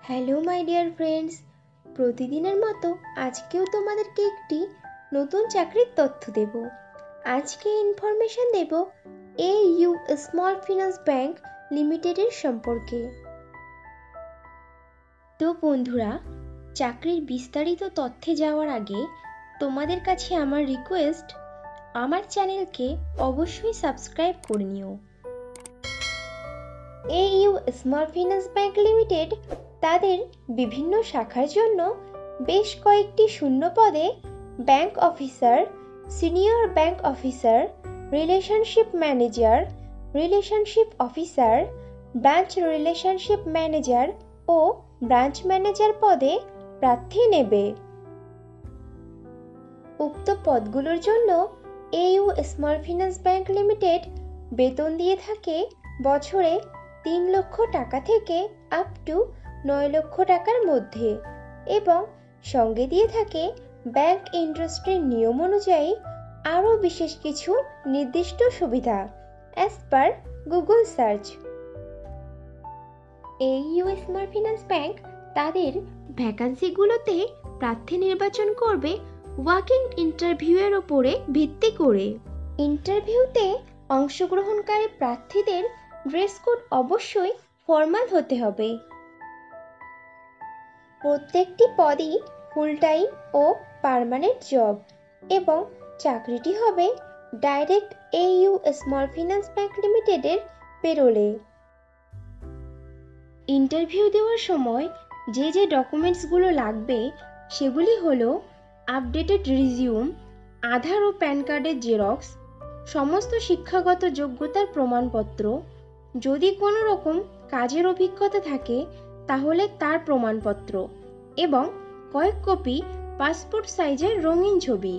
Hello my dear friends, প্রতিদিনের মতো আজকেও তোমাদেরকে একটি নতুন চাকরির তথ্য দেব। আজকে ইনফরমেশন দেব AU স্মল ফিন্যান্স ব্যাংক লিমিটেডের সম্পর্কে। তো বন্ধুরা, চাকরির বিস্তারিত তথ্যে যাওয়ার আগে তোমাদের কাছে আমার রিকোয়েস্ট, আমার চ্যানেলকে অবশ্যই সাবস্ক্রাইব করে নিও। AU small finance bank limited তাদের বিভিন্ন শাখার জন্য বেশ কয়েকটি শূন্য পদে bank officer, senior bank officer, relationship manager, relationship officer, branch relationship manager ও ব্রাঞ্চ ম্যানেজার পদে প্রার্থী নেবে। উক্ত পদগুলোর জন্য AU small finance bank limited বেতন দিয়ে থাকে বছরে 3 লক্ষ টাকা থেকে আপ টু 9 লক্ষ টাকার মধ্যে, এবং সঙ্গে দিয়ে থাকে ব্যাংক ইন্ডাস্ট্রির নিয়ম অনুযায়ী আরও বিশেষ কিছু নির্দিষ্ট সুবিধা as per Google search. AU small finance bank তাদের ভ্যাকান্সিগুলোতে প্রার্থী নির্বাচন করবে ওয়াকিং ইন্টারভিউয়ের ওপরে ভিত্তি করে। ইন্টারভিউতে অংশগ্রহণকারী প্রার্থীদের ড্রেস কোড অবশ্যই ফর্মাল হতে হবে। প্রত্যেকটি পদই ফুল টাইম ও পার্মানেন্ট জব, এবং চাকরিটি হবে direct AU small finance bank লিমিটেডের পেরোলে। ইন্টারভিউ দেওয়ার সময় যে যে ডকুমেন্টসগুলো লাগবে সেগুলি হলো আপডেটেড রিজিউম, আধার ও প্যান কার্ডের জেরক্স, সমস্ত শিক্ষাগত যোগ্যতার প্রমাণপত্র, যদি কোনো রকম কাজের অভিজ্ঞতা থাকে তাহলে তার প্রমাণপত্র, এবং কয়েক কপি পাসপোর্ট সাইজের রঙিন ছবি।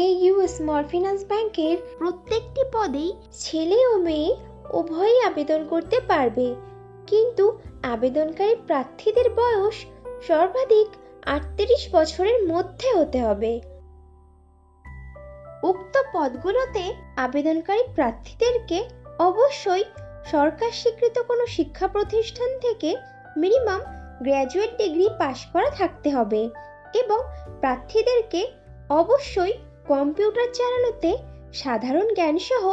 AU স্মল ফিন্যান্স ব্যাংকের প্রত্যেকটি পদেই ছেলে ও মেয়ে উভয়ই আবেদন করতে পারবে, কিন্তু আবেদনকারী প্রার্থীদের বয়স সর্বাধিক 38 বছরের মধ্যে হতে হবে। উক্ত পদগুলোতে আবেদনকারী প্রার্থীদেরকে অবশ্যই সরকার স্বীকৃত কোনো শিক্ষা প্রতিষ্ঠান থেকে মিনিমাম গ্র্যাজুয়েট ডিগ্রি পাশ করা থাকতে হবে, এবং প্রার্থীদেরকে অবশ্যই কম্পিউটার চালানোতে সাধারণ জ্ঞানসহ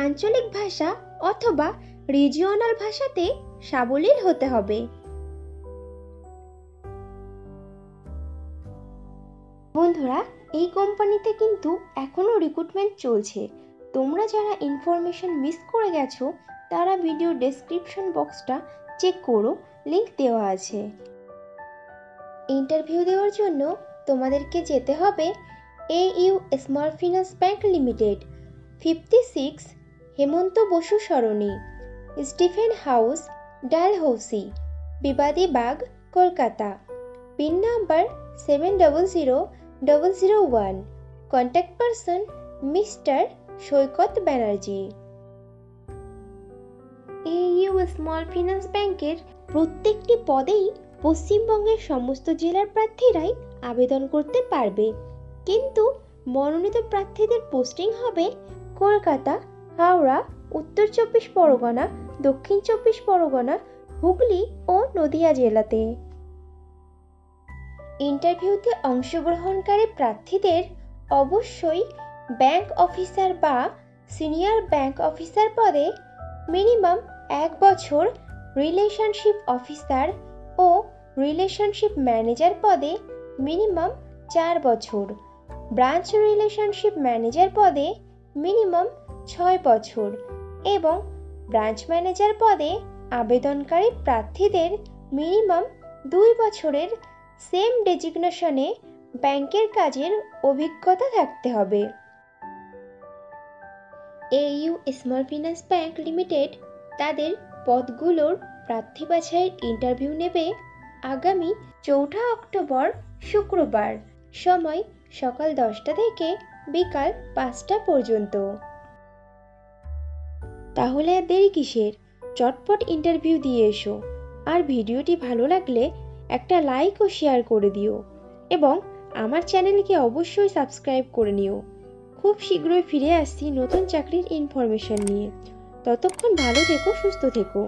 আঞ্চলিক ভাষা অথবা রিজিওনাল ভাষাতে সাবলীল হতে হবে। বন্ধুরা, এই কোম্পানিতে কিন্তু এখনো রিক্রুটমেন্ট চলছে। তোমরা যারা ইনফরমেশন মিস করে গেছো তারা ভিডিও ডেসক্রিপশন বক্সটা চেক করো, লিংক দেওয়া আছে। ইন্টারভিউ দেওয়ার জন্য তোমাদেরকে যেতে হবে AU small finance bank limited, 56 Hemanta Basu Sarani, Stephen House, Dalhousie, Bibadi Bag, Kolkata. Pin number 700001। Contact person mister Saikat Banerjee. AU small finance ব্যাংকের প্রত্যেকটি পদেই পশ্চিমবঙ্গের সমস্ত জেলার প্রার্থীরাই আবেদন করতে পারবে, কিন্তু মনোনীত প্রার্থীদের পোস্টিং হবে কলকাতা, হাওড়া, উত্তর 24 পরগনা, দক্ষিণ 24 পরগনা, হুগলি ও নদিয়া জেলাতে। ইন্টারভিউতে অংশগ্রহণকারী প্রার্থীদের অবশ্যই ব্যাংক অফিসার বা সিনিয়র ব্যাংক অফিসার পদে মিনিমাম 1 বছর, রিলেশনশিপ অফিসার ও রিলেশনশিপ ম্যানেজার পদে মিনিমাম 4 বছর, ব্রাঞ্চ রিলেশনশিপ ম্যানেজার পদে মিনিমাম 6 বছর, এবং ব্রাঞ্চ ম্যানেজার পদে আবেদনকারী প্রার্থীদের মিনিমাম 2 বছরের সেম ডেজিগনেশনে ব্যাংকের কাজের অভিজ্ঞতা থাকতে হবে। AU small finance bank limited তাদের পদগুলোর প্রার্থী বাছাইয়ের ইন্টারভিউ নেবে আগামী 4 অক্টোবর শুক্রবার, সময় সকাল 10টা থেকে বিকাল 5টা পর্যন্ত। তাহলে আর দেরি কিসের, চটপট ইন্টারভিউ দিয়ে এসো। আর ভিডিওটি ভালো লাগলে একটা লাইক ও শেয়ার করে দিও, এবং আমার চ্যানেলকে অবশ্যই সাবস্ক্রাইব করে নিও। খুব শীঘ্রই ফিরে আসছি নতুন চাকরির ইনফরমেশন নিয়ে। ততক্ষণ ভালো থেকো, সুস্থ থেকো।